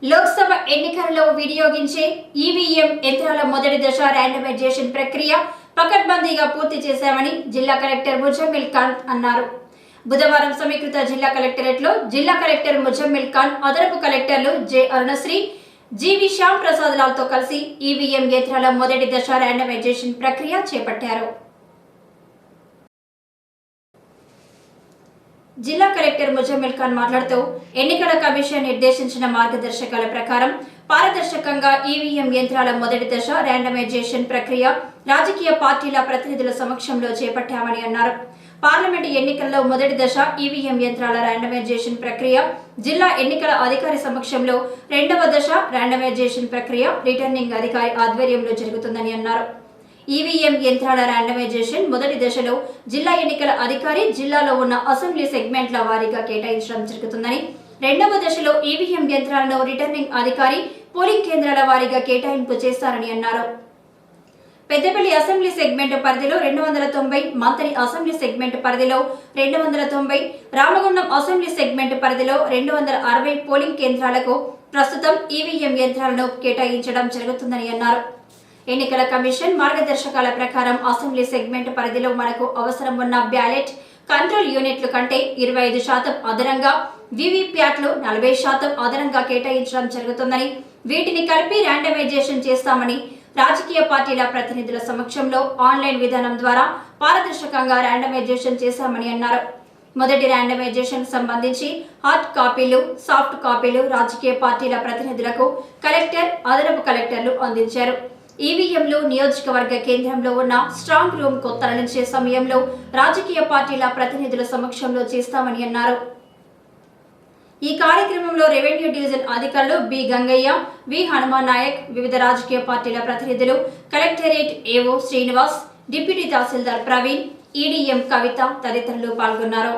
లోక్సభ ఎన్నికలలో వినియోగించే ఈవీఎం యంత్రాల మొదటి దశ ర్యాండమైజేషన్ ప్రక్రియ పకడ్బందీగా పూర్తి చేశామని జిల్లా కలెక్టర్ ముజమ్మిల్ ఖాన్ అన్నారు. బుధవారం సమీకృత జిల్లా కలెక్టరేట్లో జిల్లా కలెక్టర్ ముజమ్మిల్ ఖాన్, అదనపు కలెక్టర్లు జె అరుణశ్రీ, జీవి శ్యామ్ ప్రసాద్ లాల్ తో కలిసి ఈవీఎం యంత్రాల మొదటి దశ ర్యాండమైజేషన్ ప్రక్రియ చేపట్టారు. జిల్లా కలెక్టర్ ముజమ్మిల్ ఖాన్ మాట్లాడుతూ, ఎన్నికల కమిషన్ నిర్దేశించిన మార్గదర్శకాల ప్రకారం పారదర్శకంగా ఈవీఎం యంత్రాల మొదటి దశ ర్యాండమైజేషన్ ప్రక్రియ రాజకీయ పార్టీల ప్రతినిధుల సమక్షంలో చేపట్టామని అన్నారు. పార్లమెంటు ఎన్నికల్లో మొదటి దశ ఈవీఎం యంత్రాల ర్యాండమైజేషన్ ప్రక్రియ జిల్లా ఎన్నికల అధికారి సమక్షంలో, రెండవ దశ ర్యాండమైజేషన్ ప్రక్రియ రిటర్నింగ్ అధికారి ఆధ్వర్యంలో జరుగుతుందని అన్నారు. ఈవీఎం యంత్రాల ర్యాండమైజేషన్ మొదటి దశలో జిల్లా ఎన్నికల అధికారి జిల్లాలో ఉన్న అసెంబ్లీ సెగ్మెంట్ల వారీగా కేటాయించడం జరుగుతుందని, రెండవ దశలో ఈవీఎం యంత్రాలను రిటర్నింగ్ అధికారి పోలింగ్ కేంద్రాల వారీగా కేటాయింపు చేస్తారని అన్నారు. పెద్దపల్లి అసెంబ్లీ సెగ్మెంట్ పరిధిలో 290, మంతని అసెంబ్లీ సెగ్మెంట్ పరిధిలో 290, రామగుండం అసెంబ్లీ సెగ్మెంట్ పరిధిలో 260 పోలింగ్ కేంద్రాలకు ప్రస్తుతం ఈవీఎం యంత్రాలను కేటాయించడం జరుగుతుందని అన్నారు. ఎన్నికల కమిషన్ మార్గదర్శకాల ప్రకారం అసెంబ్లీ సెగ్మెంట్ పరిధిలో మనకు అవసరం ఉన్న బ్యాలెట్ కంట్రోల్ యూనిట్ల కంటే 25% అదనంగా, వీవీప్యాట్లు 40% అదనంగా కేటాయించడం జరుగుతుందని, వీటిని కలిపి ర్యాండమైజేషన్ చేస్తామని, రాజకీయ పార్టీల ప్రతినిధుల సమక్షంలో ఆన్లైన్ విధానం ద్వారా పారదర్శకంగా ర్యాండమైజేషన్ చేశామని అన్నారు. మొదటి ర్యాండమైజేషన్ సంబంధించి హార్డ్ కాపీలు, సాఫ్ట్ కాపీలు రాజకీయ పార్టీల ప్రతినిధులకు కలెక్టర్, అదనపు కలెక్టర్లు అందించారు. ఈవీఎంలు నియోజకవర్గ కేంద్రంలో ఉన్న స్ట్రాంగ్ రూమ్ కు తరలించే సమయంలో రాజకీయ పార్టీల ప్రతినిధుల సమక్షంలో చేస్తామని అన్నారు. ఈ కార్యక్రమంలో రెవెన్యూ డివిజన్ అధికారులు బి గంగయ్య, వి హనుమాన్ నాయక్, వివిధ రాజకీయ పార్టీల ప్రతినిధులు, కలెక్టరేట్ ఏవో శ్రీనివాస్, డిప్యూటీ తహసీల్దార్ ప్రవీణ్, ఈడీఎం కవిత తదితరులు పాల్గొన్నారు.